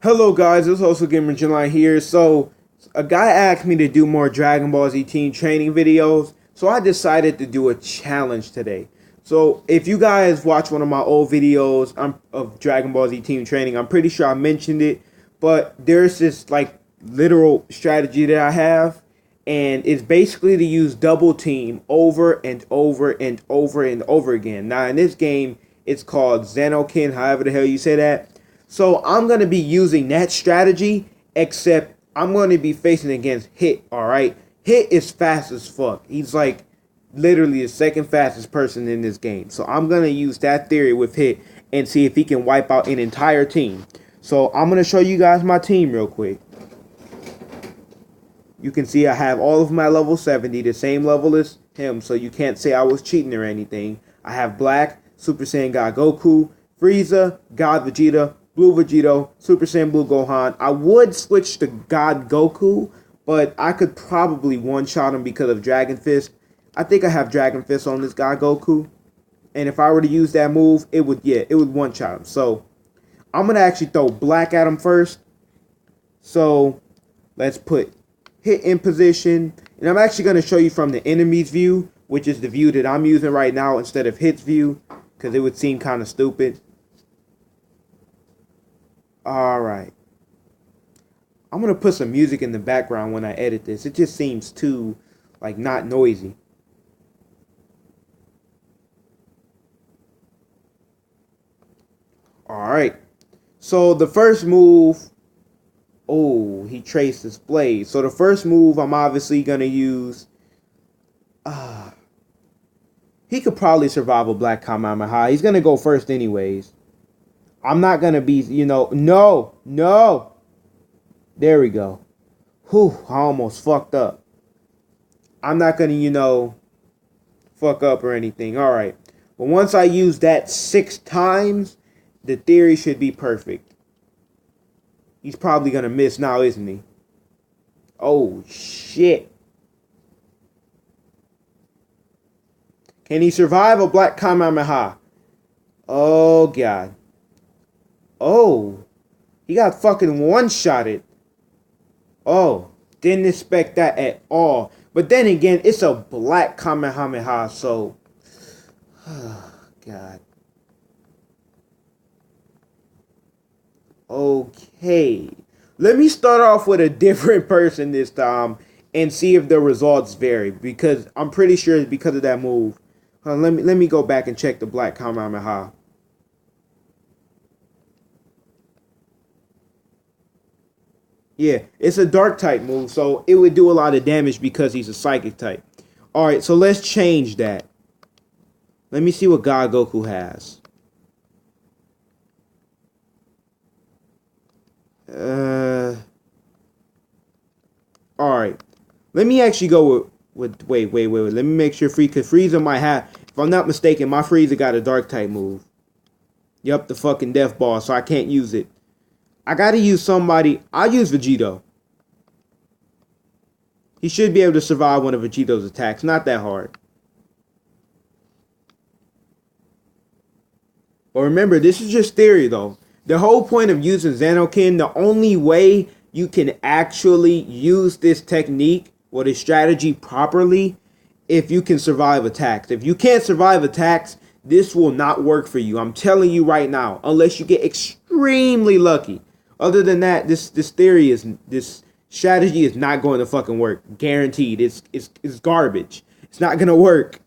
Hello guys, it's also Gamer July here. So a guy asked me to do more Dragon Ball Z team training videos, so I decided to do a challenge today. So if you guys watch one of my old videos of Dragon Ball Z team training, I'm pretty sure I mentioned it, but there's this like literal strategy that I have, and it's basically to use double team over and over and over and over again. Now in this game, it's called Xenokin, however the hell you say that. So I'm going to be using that strategy, except I'm going to be facing against Hit, alright? Hit is fast as fuck. He's like literally the second fastest person in this game. So I'm going to use that theory with Hit and see if he can wipe out an entire team. So I'm going to show you guys my team real quick. You can see I have all of my level 70, the same level as him, so you can't say I was cheating or anything. I have Black, Super Saiyan God Goku, Frieza, God Vegeta, Blue Vegito, Super Saiyan Blue Gohan. I would switch to God Goku, but I could probably one-shot him because of Dragon Fist. I think I have Dragon Fist on this God Goku. And if I were to use that move, it would one-shot him. So I'm going to actually throw Black at him first. So let's put Hit in position. And I'm actually going to show you from the enemy's view, which is the view that I'm using right now instead of Hit's view, because it would seem kind of stupid. Alright. I'm going to put some music in the background when I edit this. It just seems too, like, not noisy. Alright. So the first move... Oh, he traced his blade. So the first move I'm obviously going to use... he could probably survive a Black Kamehameha. He's going to go first anyways. I'm not going to be, no. There we go. Whew, I almost fucked up. I'm not going to, fuck up or anything. Alright. But once I use that 6 times, the theory should be perfect. He's probably going to miss now, isn't he? Oh, shit. Can he survive a Black Kamehameha? Oh, God. Oh. He got fucking one-shotted. Oh. Didn't expect that at all. But then again, it's a Black Kamehameha, so... Oh, God. Okay. Let me start off with a different person this time and see if the results vary, because I'm pretty sure it's because of that move. Let me go back and check the Black Kamehameha. Yeah, it's a dark type move, so it would do a lot of damage because he's a psychic type. Alright, so let's change that. Let me see what God Goku has. Alright. Let me actually go with wait. Let me make sure because Frieza might have, if I'm not mistaken, my Frieza got a dark type move. Yup, the fucking death ball, so I can't use it. I gotta use somebody. I'll use Vegito. He should be able to survive one of Vegito's attacks. Not that hard. But remember, this is just theory though. The whole point of using Xenokin, the only way you can actually use this technique or this strategy properly, if you can survive attacks. If you can't survive attacks, this will not work for you. I'm telling you right now, unless you get extremely lucky. Other than that, this strategy is not going to fucking work. Guaranteed. It's garbage. It's not gonna work.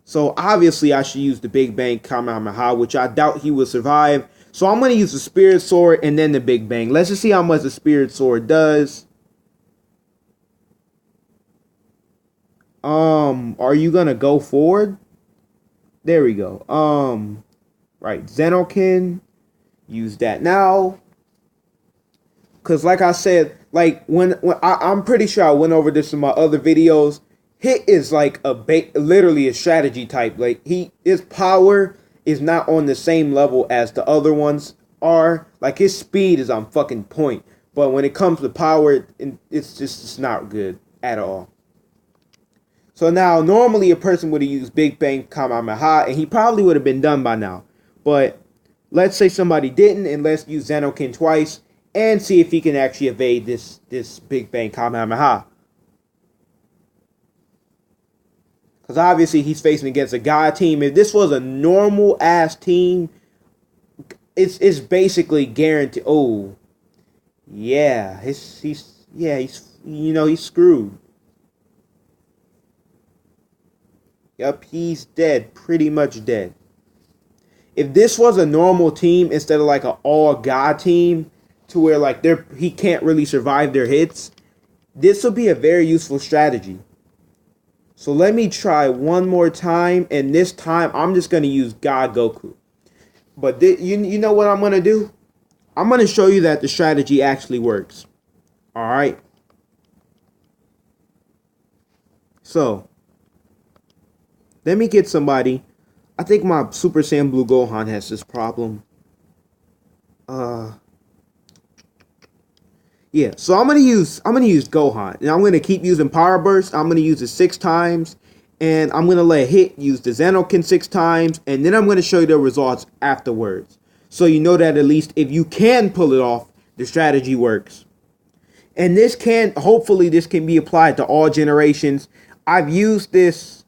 So obviously I should use the Big Bang Kamehameha, which I doubt he will survive. So I'm going to use the Spirit Sword and then the Big Bang. Let's just see how much the Spirit Sword does. Are you going to go forward? There we go. Right, Xenokin. Use that now. Because like I said, like when I'm pretty sure I went over this in my other videos. Hit is like literally a strategy type. Like his power is not on the same level as the other ones are. Like his speed is on fucking point, but when it comes to power, it's not good at all. So now normally a person would have used Big Bang Kamehameha and he probably would have been done by now. But Let's say somebody didn't, and let's use Zenokin twice and see if he can actually evade this Big Bang Kamehameha. Because obviously he's facing against a God team. If this was a normal ass team, it's basically guaranteed. Oh, yeah, he's screwed. Yep, he's dead, pretty much dead. If this was a normal team instead of like an all God team, to where like he can't really survive their hits, this will be a very useful strategy. So let me try one more time, and this time I'm just gonna use God Goku. But you know what I'm gonna do? I'm gonna show you that the strategy actually works. All right. So let me get somebody. I think my Super Saiyan Blue Gohan has this problem. Yeah, so I'm gonna use Gohan, and I'm gonna keep using Power Burst. I'm gonna use it 6 times, and I'm gonna let Hit use the Zenokin 6 times, and then I'm gonna show you the results afterwards, so you know that at least if you can pull it off, the strategy works. And hopefully this can be applied to all generations. I've used this.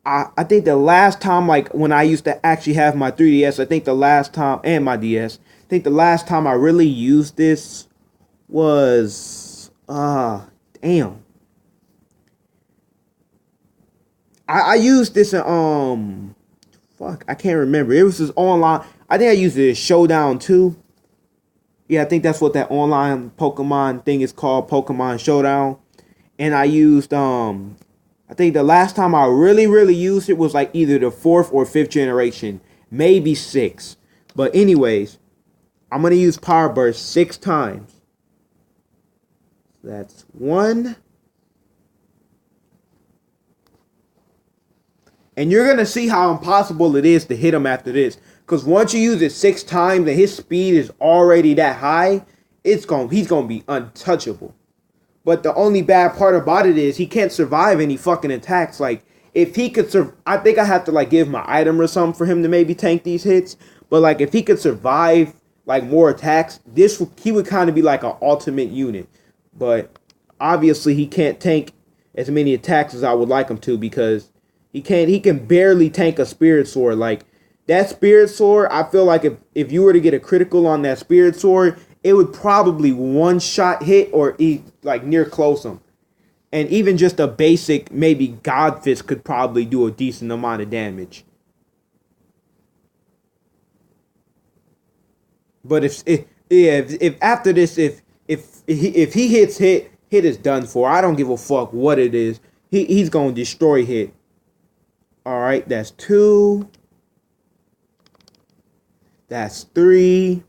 I think the last time, like when I used to actually have my 3DS, I think the last time, and my DS, I think the last time I really used this was damn. I used this in fuck, I can't remember. It was just online. I think I used it in Showdown 2. Yeah, I think that's what that online Pokemon thing is called, Pokemon Showdown. And I used I think the last time I really used it was like either the 4th or 5th generation, maybe 6. But anyways, I'm gonna use Power Burst 6 times. That's 1. And you're gonna see how impossible it is to hit him after this. Because once you use it 6 times and his speed is already that high, he's gonna be untouchable. But the only bad part about it is he can't survive any fucking attacks. Like, if he could I think I have to like give him an item or something for him to maybe tank these hits. But like if he could survive like more attacks, he would kind of be like an ultimate unit. But obviously he can't tank as many attacks as I would like him to, because he can barely tank a Spirit Sword. Like that Spirit Sword, I feel like if you were to get a critical on that Spirit Sword, it would probably one shot hit or like near close him. And even just a basic maybe God Fist could probably do a decent amount of damage. But if after this, if he hits Hit is done for. I don't give a fuck what it is. He's gonna destroy Hit. All right, that's 2. That's 3.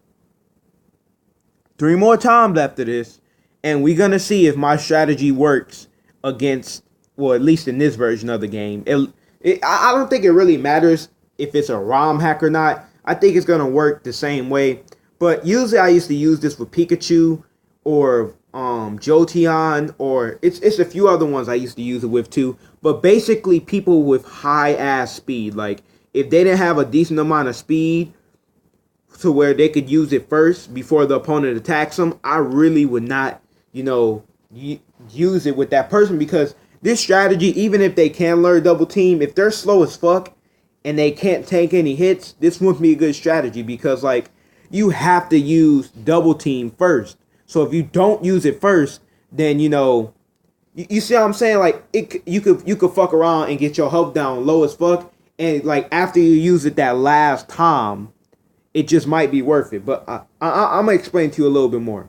3 more times after this, and we're gonna see if my strategy works against, well, at least in this version of the game. I don't think it really matters if it's a ROM hack or not. I think it's gonna work the same way. But usually I used to use this with Pikachu or Jolteon, or it's a few other ones I used to use it with too. But basically people with high ass speed, like if they didn't have a decent amount of speed to where they could use it first before the opponent attacks them, I really would not, use it with that person, because this strategy, even if they can learn double team, if they're slow as fuck and they can't take any hits, this wouldn't be a good strategy, because like you have to use double team first. So if you don't use it first, then you see what I'm saying? Like you could fuck around and get your health down low as fuck, and like after you use it that last time, it just might be worth it. But I'm gonna explain to you a little bit more.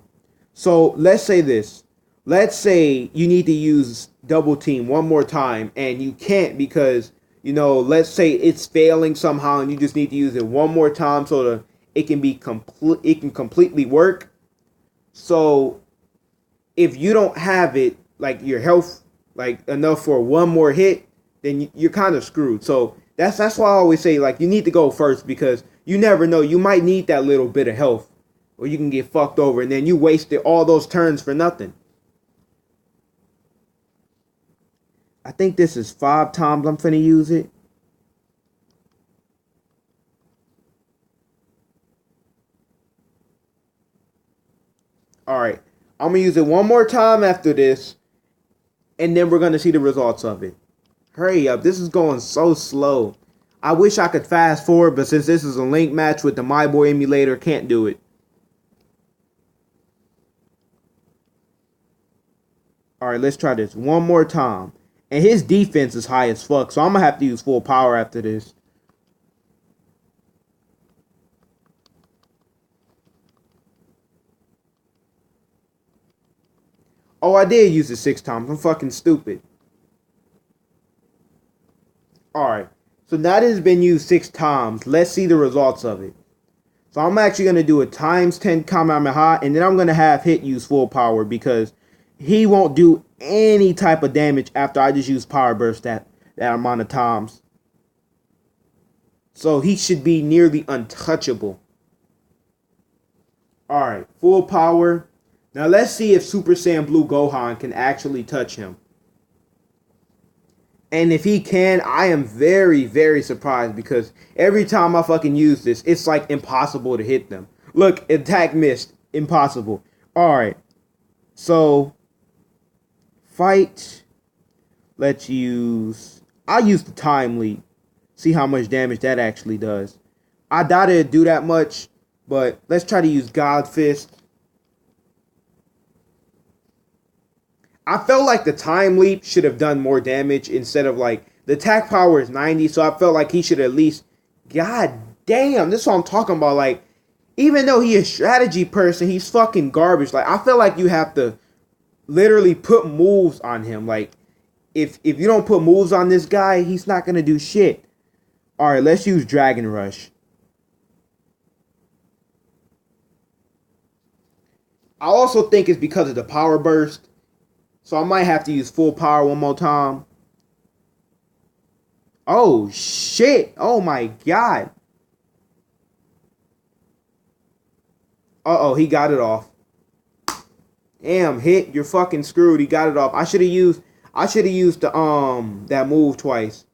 So let's say this. Let's say you need to use double team one more time, and you can't because let's say it's failing somehow, and you just need to use it one more time so that it can be complete. It can completely work. So if you don't have it, like your health, like enough for one more hit, then you're kind of screwed. So that's why I always say, like, you need to go first, because you never know. You might need that little bit of health, or you can get fucked over, and then you wasted all those turns for nothing. I think this is 5 times I'm finna use it. Alright. I'm going to use it one more time after this. And then we're going to see the results of it. Hurry up. This is going so slow. I wish I could fast forward, but since this is a link match with the MyBoy emulator, can't do it. Alright, let's try this one more time. And his defense is high as fuck, so I'm going to have to use full power after this. Oh, I did use it 6 times. I'm fucking stupid. Alright. So now that it's been used 6 times, let's see the results of it. So I'm actually going to do a times 10 Kamehameha, and then I'm going to have Hit use full power because he won't do any type of damage after I just use Power Burst that amount of times. So he should be nearly untouchable. Alright, full power. Now let's see if Super Saiyan Blue Gohan can actually touch him. And if he can, I am very, very surprised because every time I fucking use this, it's like impossible to hit them. Look, attack missed. Impossible. Alright. So, fight. Let's use... I'll use the Time Leap. See how much damage that actually does. I doubt it'd do that much, but let's try to use God Fist. I felt like the Time Leap should have done more damage instead of like... The attack power is 90, so I felt like he should at least... God damn, this is what I'm talking about. Like, even though he is a strategy person, he's fucking garbage. Like, I feel like you have to literally put moves on him. Like, if you don't put moves on this guy, he's not going to do shit. Alright, let's use Dragon Rush. I also think it's because of the Power Burst. So I might have to use full power one more time. Oh, shit. Oh, my God. Uh-oh, he got it off. Damn, Hit, you're fucking screwed. He got it off. I should have used the that move twice.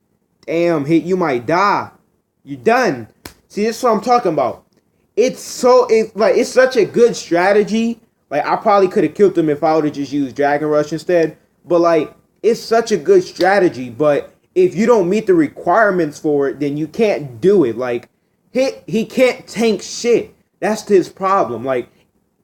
Damn, Hit, you might die. You're done. See, this is what I'm talking about. It's such a good strategy. Like, I probably could have killed him if I would have just used Dragon Rush instead. But, like, it's such a good strategy. But if you don't meet the requirements for it, then you can't do it. Like, he can't tank shit. That's his problem. Like,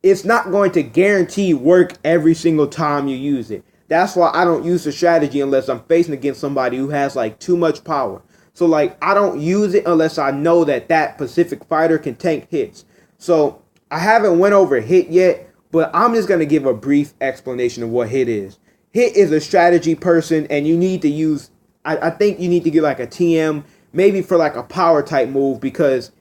it's not going to guarantee work every single time you use it. That's why I don't use the strategy unless I'm facing against somebody who has, like, too much power. So, like, I don't use it unless I know that specific fighter can tank hits. So, I haven't went over Hit yet. But I'm just going to give a brief explanation of what Hit is. Hit is a strategy person, and you need to use... I think you need to get like a TM, maybe for like a power type move, because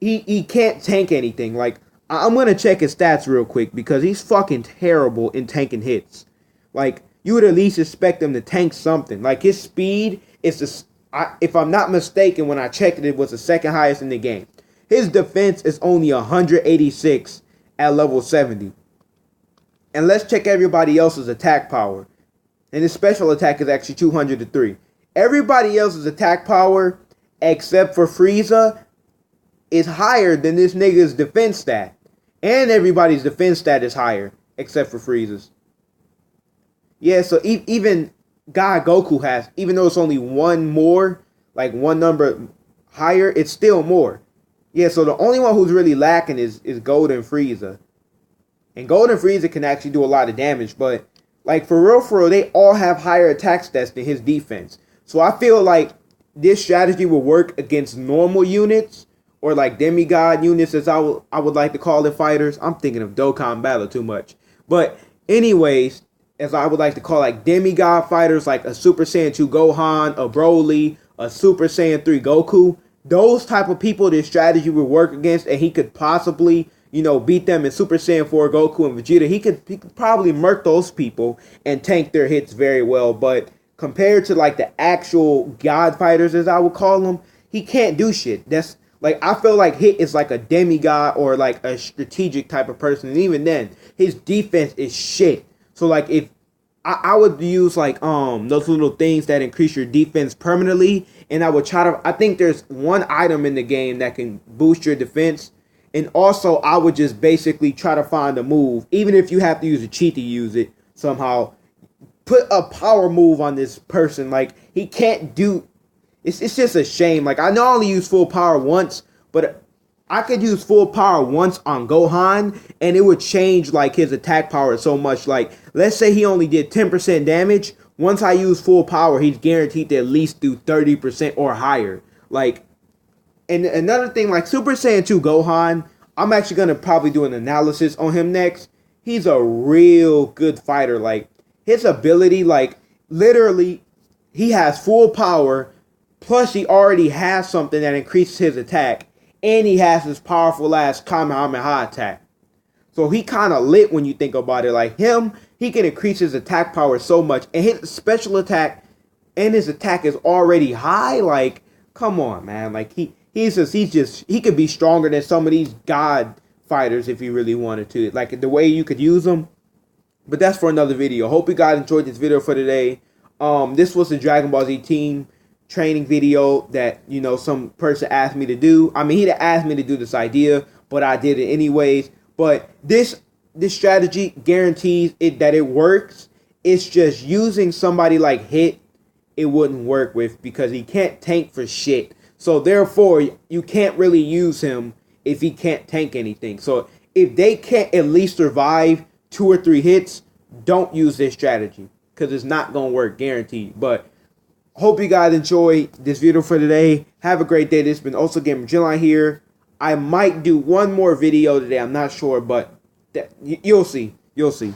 he can't tank anything. Like, I'm going to check his stats real quick, because he's fucking terrible in tanking hits. Like, you would at least expect him to tank something. Like, his speed is... if I'm not mistaken, when I checked it, it was the second highest in the game. His defense is only 186 at level 70. And let's check everybody else's attack power. And his special attack is actually 203. Everybody else's attack power, except for Frieza, is higher than this nigga's defense stat. And everybody's defense stat is higher, except for Frieza's. Yeah, so even God Goku has, even though it's only one more, like one number higher, it's still more. Yeah, so the only one who's really lacking is Golden Frieza. And Golden Frieza can actually do a lot of damage, but like for real, they all have higher attack stats than his defense. So I feel like this strategy will work against normal units or like demigod units, as I would like to call it, fighters. I'm thinking of Dokkan Battle too much. But anyways, as I would like to call like demigod fighters, like a Super Saiyan 2 Gohan, a Broly, a Super Saiyan 3 Goku. Those type of people this strategy would work against, and he could possibly, beat them in Super Saiyan 4 Goku and Vegeta. He could probably murk those people and tank their hits very well. But compared to like the actual god fighters, as I would call them, he can't do shit. That's like, I feel like Hit is like a demigod or like a strategic type of person. And even then, his defense is shit. So like if I would use like those little things that increase your defense permanently, and I would try to, I think there's one item in the game that can boost your defense, And also, I would just basically try to find a move, even if you have to use a cheat to use it somehow. Put a power move on this person. Like, he can't do. It's just a shame. Like, I know I only use full power once, but I could use full power once on Gohan, and it would change like his attack power so much. Like, let's say he only did 10% damage. Once I use full power, he's guaranteed to at least do 30% or higher. Like, and another thing, like Super Saiyan 2 Gohan, I'm actually gonna probably do an analysis on him next. He's a real good fighter. Like, his ability, like, literally, he has full power, plus he already has something that increases his attack, and he has this powerful ass Kamehameha attack. So he kind of lit when you think about it. Like, him, he can increase his attack power so much, and his special attack and his attack is already high. Like, come on, man. Like, he could be stronger than some of these god fighters if he really wanted to. Like, the way you could use him. But that's for another video. Hope you guys enjoyed this video for today. This was the Dragon Ball Z team training video that, you know, some person asked me to do. I mean, he asked me to do this idea, but I did it anyways. But this strategy guarantees that it works. It's just using somebody like Hit, it wouldn't work with, because he can't tank for shit. So therefore, you can't really use him if he can't tank anything. So if they can't at least survive 2 or 3 hits, don't use this strategy, because it's not going to work, guaranteed. But hope you guys enjoy this video for today. Have a great day. This has been Also Gamer Jinlight here. I might do one more video today. I'm not sure, but you'll see. You'll see.